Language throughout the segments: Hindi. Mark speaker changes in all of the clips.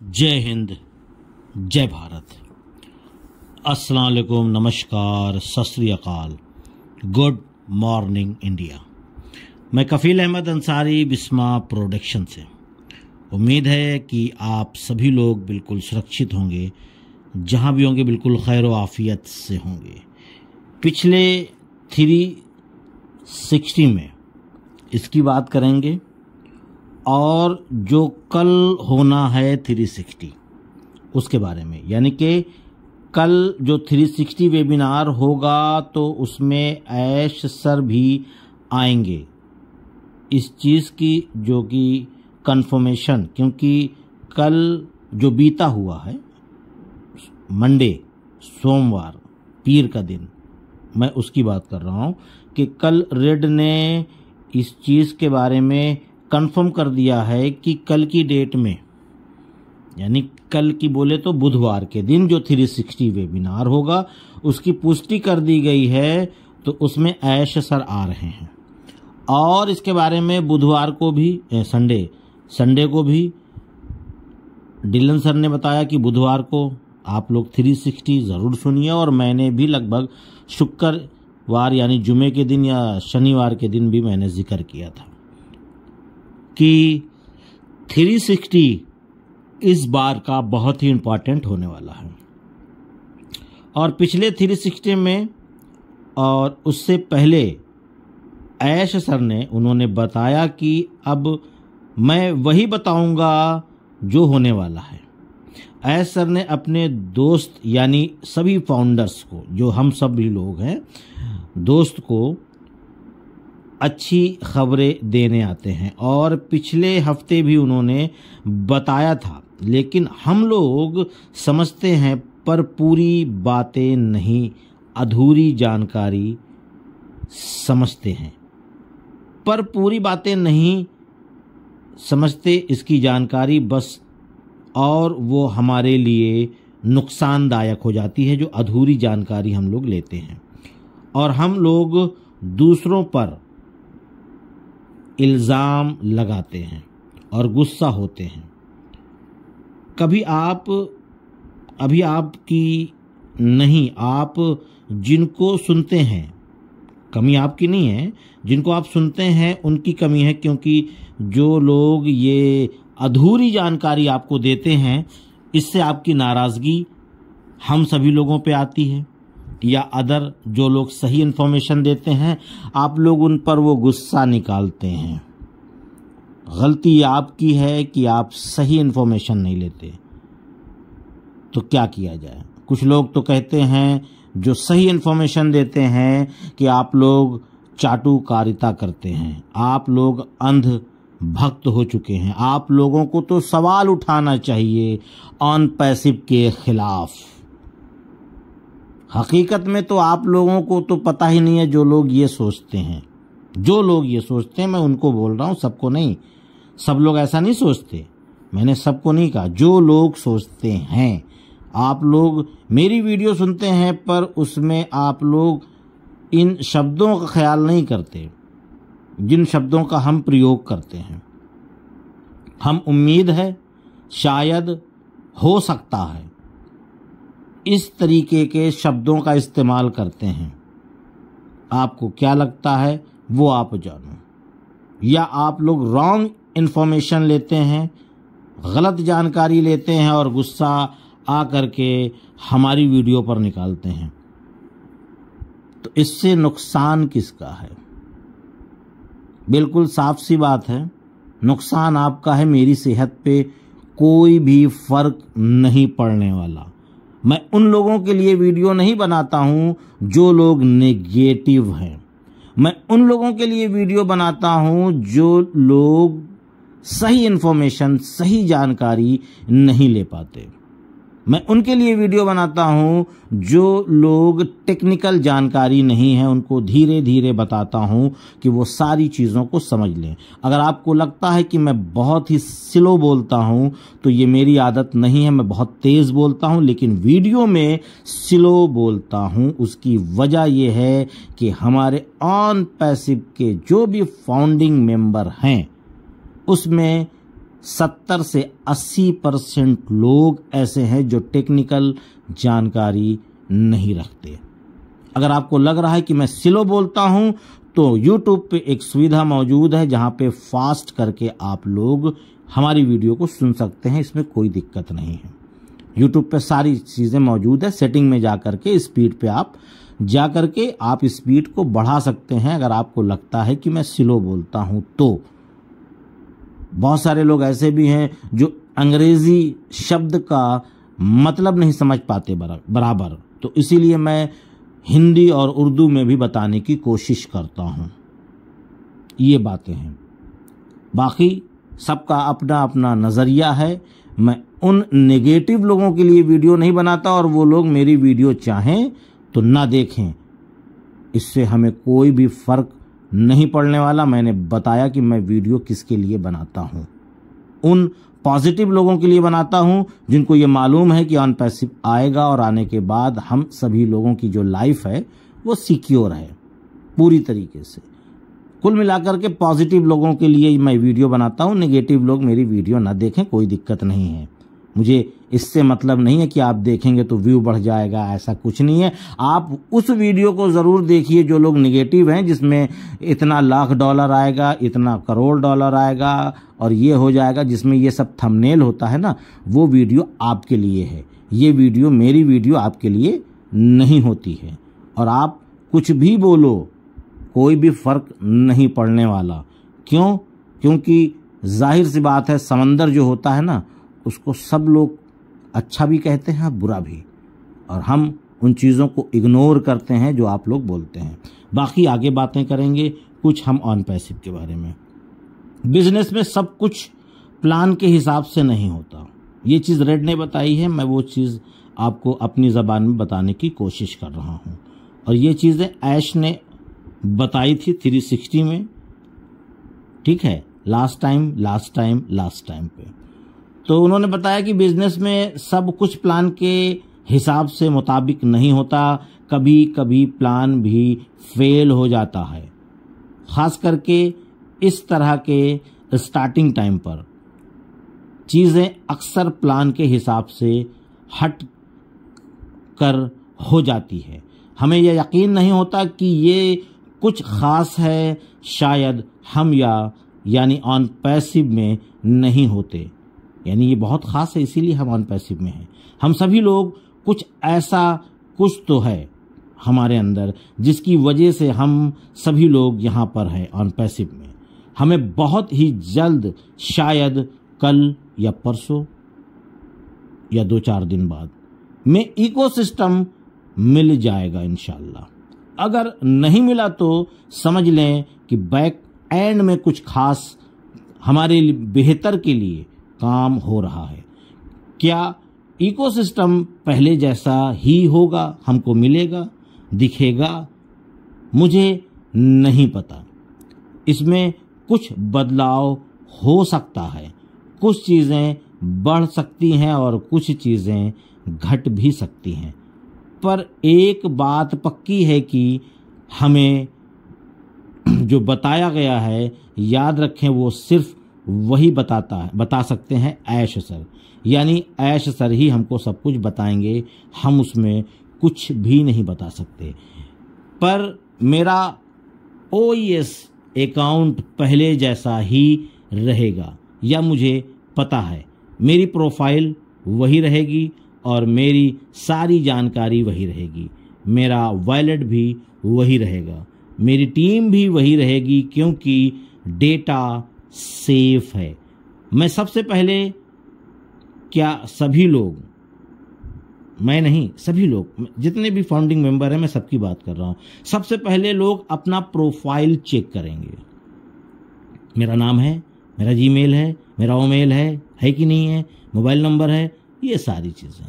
Speaker 1: जय हिंद, जय भारत, अस्सलाम वालेकुम, नमस्कार, सत श्री अकाल, गुड मॉर्निंग इंडिया। मैं कफील अहमद अंसारी, बिस्मा प्रोडक्शन से। उम्मीद है कि आप सभी लोग बिल्कुल सुरक्षित होंगे, जहां भी होंगे बिल्कुल खैर व आफियत से होंगे। पिछले 360 में इसकी बात करेंगे और जो कल होना है 360 उसके बारे में, यानी कि कल जो 360 वेबिनार होगा तो उसमें ऐश सर भी आएंगे। इस चीज़ की जो कि कंफर्मेशन, क्योंकि कल जो बीता हुआ है मंडे, सोमवार, पीर का दिन, मैं उसकी बात कर रहा हूं कि कल रेड ने इस चीज़ के बारे में कंफर्म कर दिया है कि कल की डेट में, यानी कल की बोले तो बुधवार के दिन जो 360 वेबिनार होगा उसकी पुष्टि कर दी गई है। तो उसमें ऐश सर आ रहे हैं और इसके बारे में बुधवार को भी संडे को भी डिलन सर ने बताया कि बुधवार को आप लोग 360 ज़रूर सुनिए। और मैंने भी लगभग शुक्रवार यानी जुमे के दिन या शनिवार के दिन भी मैंने जिक्र किया था कि 360 इस बार का बहुत ही इम्पोर्टेंट होने वाला है। और पिछले 360 में और उससे पहले ऐश सर ने उन्होंने बताया कि अब मैं वही बताऊंगा जो होने वाला है। ऐश सर ने अपने दोस्त यानी सभी फाउंडर्स को, जो हम सब भी लोग हैं, दोस्त को अच्छी खबरें देने आते हैं। और पिछले हफ्ते भी उन्होंने बताया था, लेकिन हम लोग समझते हैं पर पूरी बातें नहीं, अधूरी जानकारी समझते हैं, पर पूरी बातें नहीं समझते इसकी जानकारी बस, और वो हमारे लिए नुकसानदायक हो जाती है जो अधूरी जानकारी हम लोग लेते हैं। और हम लोग दूसरों पर इल्ज़ाम लगाते हैं और गुस्सा होते हैं। कभी अभी आपकी नहीं, आप जिनको सुनते हैं, कमी आपकी नहीं है, जिनको आप सुनते हैं उनकी कमी है, क्योंकि जो लोग ये अधूरी जानकारी आपको देते हैं इससे आपकी नाराज़गी हम सभी लोगों पे आती है, या अदर जो लोग सही इन्फॉर्मेशन देते हैं आप लोग उन पर वो गुस्सा निकालते हैं। गलती आपकी है कि आप सही इन्फॉर्मेशन नहीं लेते। तो क्या किया जाए? कुछ लोग तो कहते हैं जो सही इन्फॉर्मेशन देते हैं कि आप लोग चाटुकारिता करते हैं, आप लोग अंध भक्त हो चुके हैं, आप लोगों को तो सवाल उठाना चाहिए ऑन पैसिव के खिलाफ। हकीकत में तो आप लोगों को तो पता ही नहीं है, जो लोग ये सोचते हैं, मैं उनको बोल रहा हूं, सबको नहीं। सब लोग ऐसा नहीं सोचते, मैंने सबको नहीं कहा, जो लोग सोचते हैं। आप लोग मेरी वीडियो सुनते हैं पर उसमें आप लोग इन शब्दों का ख्याल नहीं करते जिन शब्दों का हम प्रयोग करते हैं। हम उम्मीद है, शायद, हो सकता है, इस तरीके के शब्दों का इस्तेमाल करते हैं। आपको क्या लगता है वो आप जानो। या आप लोग रॉन्ग इन्फॉर्मेशन लेते हैं, गलत जानकारी लेते हैं और गुस्सा आ करके हमारी वीडियो पर निकालते हैं। तो इससे नुकसान किसका है? बिल्कुल साफ सी बात है, नुकसान आपका है। मेरी सेहत पे कोई भी फर्क नहीं पड़ने वाला। मैं उन लोगों के लिए वीडियो नहीं बनाता हूं जो लोग नेगेटिव हैं। मैं उन लोगों के लिए वीडियो बनाता हूं जो लोग सही इन्फॉर्मेशन, सही जानकारी नहीं ले पाते। मैं उनके लिए वीडियो बनाता हूं जो लोग टेक्निकल जानकारी नहीं है, उनको धीरे धीरे बताता हूं कि वो सारी चीज़ों को समझ लें। अगर आपको लगता है कि मैं बहुत ही स्लो बोलता हूं तो ये मेरी आदत नहीं है, मैं बहुत तेज़ बोलता हूं, लेकिन वीडियो में स्लो बोलता हूं। उसकी वजह यह है कि हमारे ऑन पैसिव के जो भी फाउंडिंग मेंबर हैं उसमें 70 से 80% लोग ऐसे हैं जो टेक्निकल जानकारी नहीं रखते। अगर आपको लग रहा है कि मैं स्लो बोलता हूं तो YouTube पे एक सुविधा मौजूद है जहां पे फास्ट करके आप लोग हमारी वीडियो को सुन सकते हैं, इसमें कोई दिक्कत नहीं है। YouTube पे सारी चीज़ें मौजूद है। सेटिंग में जा करके स्पीड पे आप जा करके आप स्पीड को बढ़ा सकते हैं अगर आपको लगता है कि मैं स्लो बोलता हूं तो। बहुत सारे लोग ऐसे भी हैं जो अंग्रेजी शब्द का मतलब नहीं समझ पाते बराबर, तो इसीलिए मैं हिंदी और उर्दू में भी बताने की कोशिश करता हूं। ये बातें हैं, बाकी सबका अपना अपना नज़रिया है। मैं उन नेगेटिव लोगों के लिए वीडियो नहीं बनाता और वो लोग मेरी वीडियो चाहें तो ना देखें, इससे हमें कोई भी फर्क नहीं पड़ने वाला। मैंने बताया कि मैं वीडियो किसके लिए बनाता हूं, उन पॉजिटिव लोगों के लिए बनाता हूं जिनको ये मालूम है कि ऑन पैसिव आएगा और आने के बाद हम सभी लोगों की जो लाइफ है वो सिक्योर है पूरी तरीके से। कुल मिलाकर के पॉजिटिव लोगों के लिए मैं वीडियो बनाता हूं। नेगेटिव लोग मेरी वीडियो ना देखें, कोई दिक्कत नहीं है। मुझे इससे मतलब नहीं है कि आप देखेंगे तो व्यू बढ़ जाएगा, ऐसा कुछ नहीं है। आप उस वीडियो को ज़रूर देखिए जो लोग निगेटिव हैं, जिसमें इतना लाख डॉलर आएगा, इतना करोड़ डॉलर आएगा और ये हो जाएगा, जिसमें ये सब थंबनेल होता है ना, वो वीडियो आपके लिए है। ये वीडियो, मेरी वीडियो आपके लिए नहीं होती है। और आप कुछ भी बोलो, कोई भी फर्क नहीं पड़ने वाला। क्यों? क्योंकि जाहिर सी बात है, समंदर जो होता है ना, उसको सब लोग अच्छा भी कहते हैं बुरा भी, और हम उन चीज़ों को इग्नोर करते हैं जो आप लोग बोलते हैं। बाकी आगे बातें करेंगे कुछ हम ऑन पैसिव के बारे में। बिजनेस में सब कुछ प्लान के हिसाब से नहीं होता। ये चीज़ रेड ने बताई है, मैं वो चीज़ आपको अपनी ज़बान में बताने की कोशिश कर रहा हूँ। और ये चीज़ें ऐश ने बताई थी 360 में, ठीक है, लास्ट टाइम पे। तो उन्होंने बताया कि बिजनेस में सब कुछ प्लान के हिसाब से मुताबिक नहीं होता, कभी कभी प्लान भी फेल हो जाता है। खास करके इस तरह के स्टार्टिंग टाइम पर चीज़ें अक्सर प्लान के हिसाब से हट कर हो जाती है। हमें यह यकीन नहीं होता कि ये कुछ खास है, शायद हम यानी ऑन पैसिव में नहीं होते, यानी ये बहुत खास है इसीलिए हम ऑन पैसिव में हैं। हम सभी लोग कुछ ऐसा कुछ तो है हमारे अंदर जिसकी वजह से हम सभी लोग यहाँ पर हैं ऑन पैसिव में। हमें बहुत ही जल्द, शायद कल या परसों या 2-4 दिन बाद में इकोसिस्टम मिल जाएगा इंशाल्लाह। अगर नहीं मिला तो समझ लें कि बैक एंड में कुछ खास हमारे बेहतर के लिए काम हो रहा है। क्या इकोसिस्टम पहले जैसा ही होगा, हमको मिलेगा, दिखेगा? मुझे नहीं पता। इसमें कुछ बदलाव हो सकता है, कुछ चीज़ें बढ़ सकती हैं और कुछ चीज़ें घट भी सकती हैं। पर एक बात पक्की है कि हमें जो बताया गया है, याद रखें, वो सिर्फ वही बता सकते हैं ऐश सर। यानी ऐश सर ही हमको सब कुछ बताएंगे, हम उसमें कुछ भी नहीं बता सकते। पर मेरा OES अकाउंट पहले जैसा ही रहेगा, या मुझे पता है। मेरी प्रोफाइल वही रहेगी और मेरी सारी जानकारी वही रहेगी। मेरा वॉलेट भी वही रहेगा, मेरी टीम भी वही रहेगी, क्योंकि डेटा सेफ है। मैं सबसे पहले, क्या सभी लोग, मैं नहीं, सभी लोग, जितने भी फाउंडिंग मेंबर हैं, मैं सबकी बात कर रहा हूं। सबसे पहले लोग अपना प्रोफाइल चेक करेंगे। मेरा नाम है, मेरा जीमेल है, मेरा ईमेल है कि नहीं है, मोबाइल नंबर है, ये सारी चीज़ें।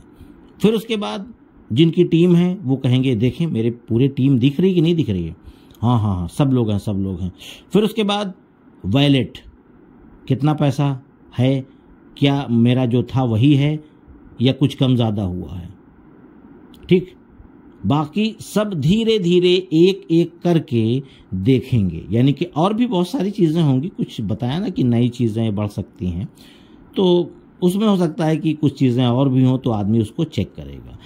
Speaker 1: फिर उसके बाद जिनकी टीम है वो कहेंगे देखें मेरे पूरे टीम दिख रही कि नहीं दिख रही है, हाँ सब लोग हैं। फिर उसके बाद वॉलेट, कितना पैसा है, क्या मेरा जो था वही है या कुछ कम ज़्यादा हुआ है, ठीक। बाकी सब धीरे धीरे एक एक करके देखेंगे। यानी कि और भी बहुत सारी चीज़ें होंगी, कुछ बताया ना कि नई चीज़ें बढ़ सकती हैं, तो उसमें हो सकता है कि कुछ चीज़ें और भी हों, तो आदमी उसको चेक करेगा।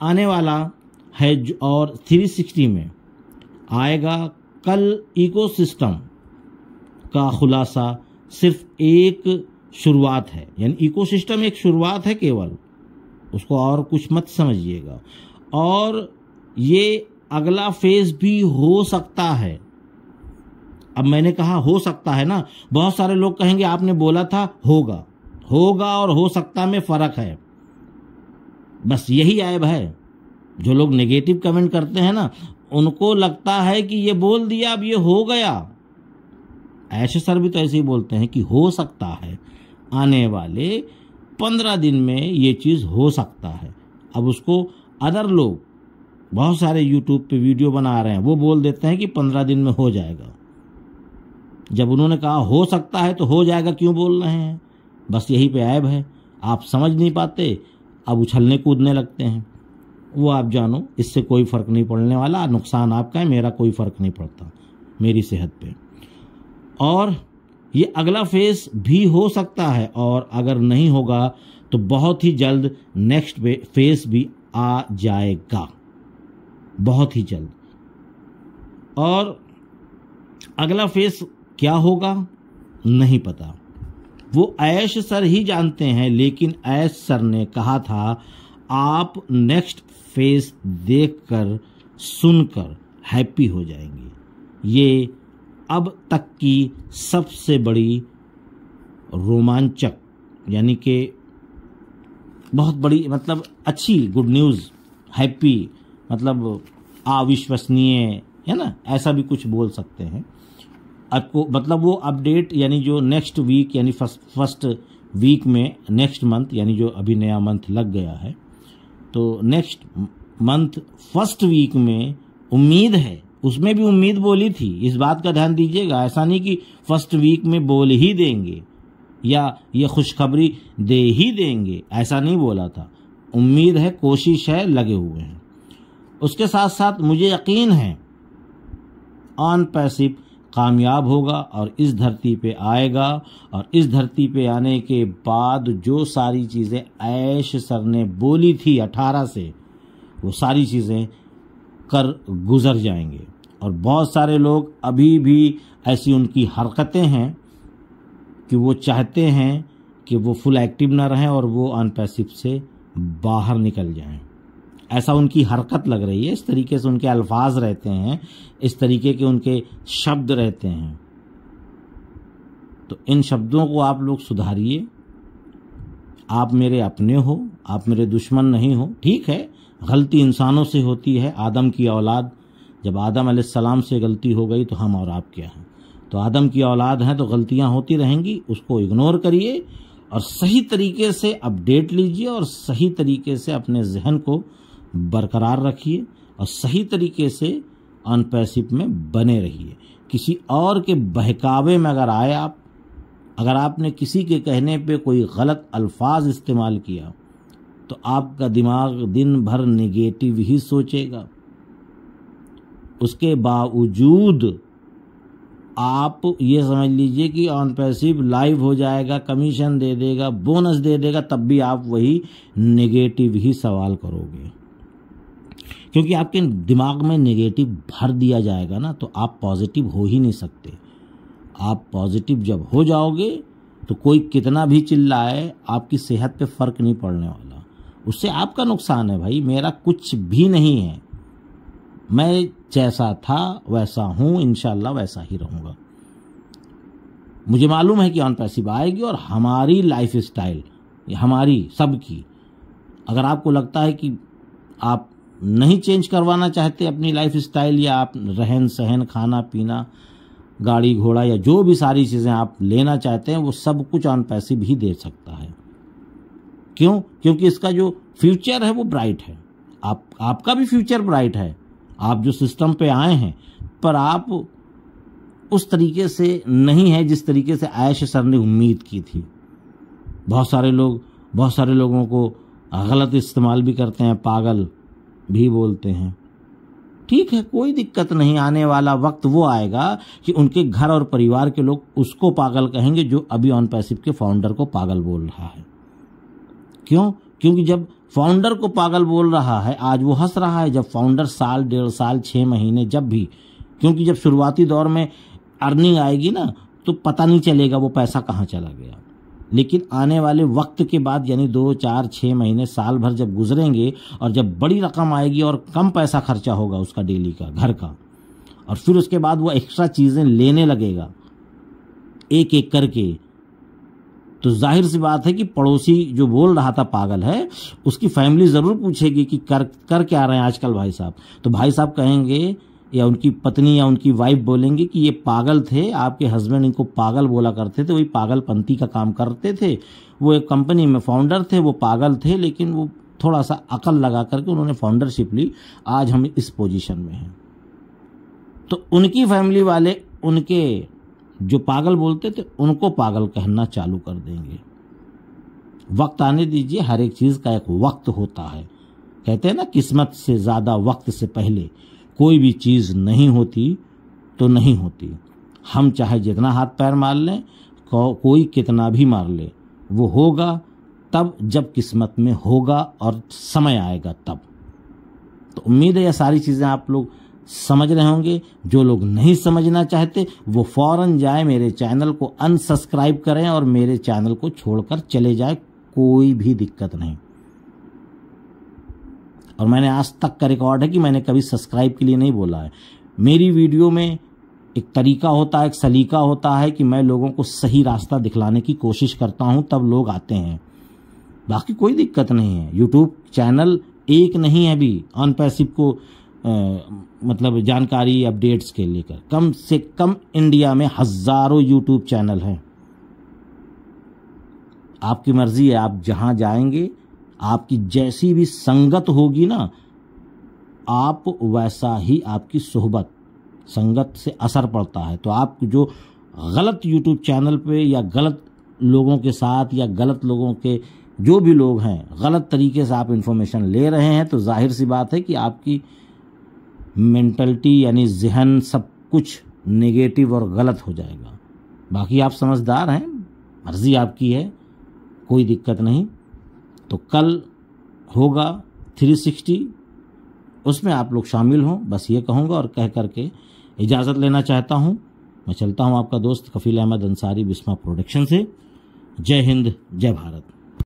Speaker 1: आने वाला है और 360 में आएगा कल इकोसिस्टम का खुलासा सिर्फ एक शुरुआत है, यानी इकोसिस्टम एक शुरुआत है केवल, उसको और कुछ मत समझिएगा। और ये अगला फेज भी हो सकता है। अब मैंने कहा हो सकता है ना, बहुत सारे लोग कहेंगे आपने बोला था होगा। होगा और हो सकता में फर्क है, बस यही ऐब है। जो लोग नेगेटिव कमेंट करते हैं ना, उनको लगता है कि ये बोल दिया अब ये हो गया। ऐशे सर भी तो ऐसे ही बोलते हैं कि हो सकता है आने वाले 15 दिन में ये चीज़ हो सकता है। अब उसको अदर लोग बहुत सारे यूट्यूब पे वीडियो बना रहे हैं, वो बोल देते हैं कि 15 दिन में हो जाएगा। जब उन्होंने कहा हो सकता है तो हो जाएगा क्यों बोल रहे हैं? बस यही पे ऐब है, आप समझ नहीं पाते, अब उछलने कूदने लगते हैं। वो आप जानो, इससे कोई फ़र्क नहीं पड़ने वाला। नुकसान आपका है, मेरा कोई फ़र्क नहीं पड़ता मेरी सेहत पे। और ये अगला फेज भी हो सकता है, और अगर नहीं होगा तो बहुत ही जल्द नेक्स्ट फेज भी आ जाएगा, बहुत ही जल्द। और अगला फेज क्या होगा नहीं पता, वो ऐश सर ही जानते हैं। लेकिन ऐश सर ने कहा था आप नेक्स्ट फेज देखकर सुनकर हैप्पी हो जाएंगे। ये अब तक की सबसे बड़ी रोमांचक, यानी कि बहुत बड़ी, मतलब अच्छी गुड न्यूज़, हैप्पी, मतलब अविश्वसनीय है ना, ऐसा भी कुछ बोल सकते हैं आपको। मतलब वो अपडेट, यानी जो नेक्स्ट वीक, यानी फर्स्ट वीक में नेक्स्ट मंथ, यानी जो अभी नया मंथ लग गया है, तो नेक्स्ट मंथ फर्स्ट वीक में उम्मीद है, उसमें भी उम्मीद बोली थी, इस बात का ध्यान दीजिएगा। ऐसा नहीं कि फर्स्ट वीक में बोल ही देंगे या ये खुशखबरी दे ही देंगे, ऐसा नहीं बोला था। उम्मीद है, कोशिश है, लगे हुए हैं। उसके साथ साथ मुझे यकीन है ऑन पैसिव कामयाब होगा और इस धरती पे आएगा। और इस धरती पे आने के बाद जो सारी चीज़ें ऐश सर ने बोली थी 18 से, वो सारी चीज़ें कर गुजर जाएंगे। और बहुत सारे लोग अभी भी ऐसी उनकी हरकतें हैं कि वो चाहते हैं कि वो फुल एक्टिव ना रहें और वो अनपैसिव से बाहर निकल जाएं। ऐसा उनकी हरकत लग रही है, इस तरीके से उनके अल्फाज रहते हैं, इस तरीके के उनके शब्द रहते हैं। तो इन शब्दों को आप लोग सुधारिए। आप मेरे अपने हो, आप मेरे दुश्मन नहीं हो। ठीक है, गलती इंसानों से होती है, आदम की औलाद, जब आदम अलैहिस्सलाम से गलती हो गई तो हम और आप क्या हैं? तो आदम की औलाद हैं तो गलतियां होती रहेंगी, उसको इग्नोर करिए और सही तरीके से अपडेट लीजिए और सही तरीके से अपने जहन को बरकरार रखिए और सही तरीके से अनपैसिव में बने रहिए। किसी और के बहकावे में अगर आए आप, अगर आपने किसी के कहने पे कोई गलत अल्फाज इस्तेमाल किया तो आपका दिमाग दिन भर नेगेटिव ही सोचेगा। उसके बावजूद आप ये समझ लीजिए कि ऑन पैसिव लाइव हो जाएगा, कमीशन दे देगा, बोनस दे देगा, तब भी आप वही नेगेटिव ही सवाल करोगे, क्योंकि आपके दिमाग में नेगेटिव भर दिया जाएगा ना, तो आप पॉजिटिव हो ही नहीं सकते। आप पॉजिटिव जब हो जाओगे तो कोई कितना भी चिल्लाए, आपकी सेहत पे फर्क नहीं पड़ने वाला। उससे आपका नुकसान है भाई, मेरा कुछ भी नहीं है। मैं जैसा था वैसा हूं, इंशाल्लाह वैसा ही रहूंगा। मुझे मालूम है कि ऑन पैसिव आएगी और हमारी लाइफ स्टाइल, हमारी सबकी, अगर आपको लगता है कि आप नहीं चेंज करवाना चाहते अपनी लाइफ स्टाइल, या आप रहन सहन, खाना पीना, गाड़ी घोड़ा, या जो भी सारी चीज़ें आप लेना चाहते हैं, वो सब कुछ ऑन पैसिव ही दे सकता है। क्यों? क्योंकि इसका जो फ्यूचर है वो ब्राइट है। आपका भी फ्यूचर ब्राइट है। आप जो सिस्टम पे आए हैं, पर आप उस तरीके से नहीं है जिस तरीके से ऐश सर ने उम्मीद की थी। बहुत सारे लोगों को गलत इस्तेमाल भी करते हैं, पागल भी बोलते हैं। ठीक है, कोई दिक्कत नहीं। आने वाला वक्त वो आएगा कि उनके घर और परिवार के लोग उसको पागल कहेंगे जो अभी ऑन पैसिव के फाउंडर को पागल बोल रहा है। क्यों? क्योंकि जब फाउंडर को पागल बोल रहा है, आज वो हंस रहा है। जब फाउंडर साल, 1.5 साल, 6 महीने, जब भी, क्योंकि जब शुरुआती दौर में अर्निंग आएगी ना तो पता नहीं चलेगा वो पैसा कहाँ चला गया। लेकिन आने वाले वक्त के बाद यानी 2, 4, 6 महीने, साल भर जब गुजरेंगे और जब बड़ी रकम आएगी और कम पैसा खर्चा होगा उसका डेली का, घर का, और फिर उसके बाद वो एक्स्ट्रा चीजें लेने लगेगा एक एक करके, तो जाहिर सी बात है कि पड़ोसी जो बोल रहा था पागल है, उसकी फैमिली जरूर पूछेगी कि कर क्या रहे हैं आजकल भाई साहब। तो भाई साहब कहेंगे या उनकी पत्नी या उनकी वाइफ बोलेंगे कि ये पागल थे, आपके हस्बैंड इनको पागल बोला करते थे, वही पागलपंती का काम करते थे, वो एक कंपनी में फाउंडर थे, वो पागल थे, लेकिन वो थोड़ा सा अकल लगा करके उन्होंने फाउंडरशिप ली, आज हम इस पोजीशन में हैं। तो उनकी फैमिली वाले उनके जो पागल बोलते थे उनको पागल कहना चालू कर देंगे। वक्त आने दीजिए, हर एक चीज का एक वक्त होता है। कहते हैं ना, किस्मत से ज्यादा वक्त से पहले कोई भी चीज नहीं होती तो नहीं होती। हम चाहे जितना हाथ पैर मार लें, कोई कितना भी मार ले, वो होगा तब जब किस्मत में होगा और समय आएगा तब। तो उम्मीद है ये सारी चीजें आप लोग समझ रहे होंगे। जो लोग नहीं समझना चाहते वो फौरन जाए, मेरे चैनल को अनसब्सक्राइब करें और मेरे चैनल को छोड़कर चले जाए, कोई भी दिक्कत नहीं। और मैंने आज तक का रिकॉर्ड है कि मैंने कभी सब्सक्राइब के लिए नहीं बोला है। मेरी वीडियो में एक तरीका होता है, एक सलीका होता है कि मैं लोगों को सही रास्ता दिखलाने की कोशिश करता हूं, तब लोग आते हैं। बाकी कोई दिक्कत नहीं है। यूट्यूब चैनल एक नहीं है अभी ऑन पैसिव को मतलब जानकारी अपडेट्स के लेकर, कम से कम इंडिया में हजारों यूट्यूब चैनल हैं। आपकी मर्जी है, आप जहां जाएंगे, आपकी जैसी भी संगत होगी ना, आप वैसा ही आपकी सोहबत, संगत से असर पड़ता है। तो आप जो गलत यूट्यूब चैनल पे या गलत लोगों के साथ या गलत लोगों के जो भी लोग हैं, गलत तरीके से आप इंफॉर्मेशन ले रहे हैं, तो जाहिर सी बात है कि आपकी मेंटलिटी यानी जहन सब कुछ नेगेटिव और गलत हो जाएगा। बाकी आप समझदार हैं, मर्जी आपकी है, कोई दिक्कत नहीं। तो कल होगा 360, उसमें आप लोग शामिल हों, बस ये कहूँगा। और कह करके इजाज़त लेना चाहता हूँ। मैं चलता हूँ, आपका दोस्त कफील अहमद अंसारी, बिस्मा प्रोडक्शन से। जय हिंद, जय भारत।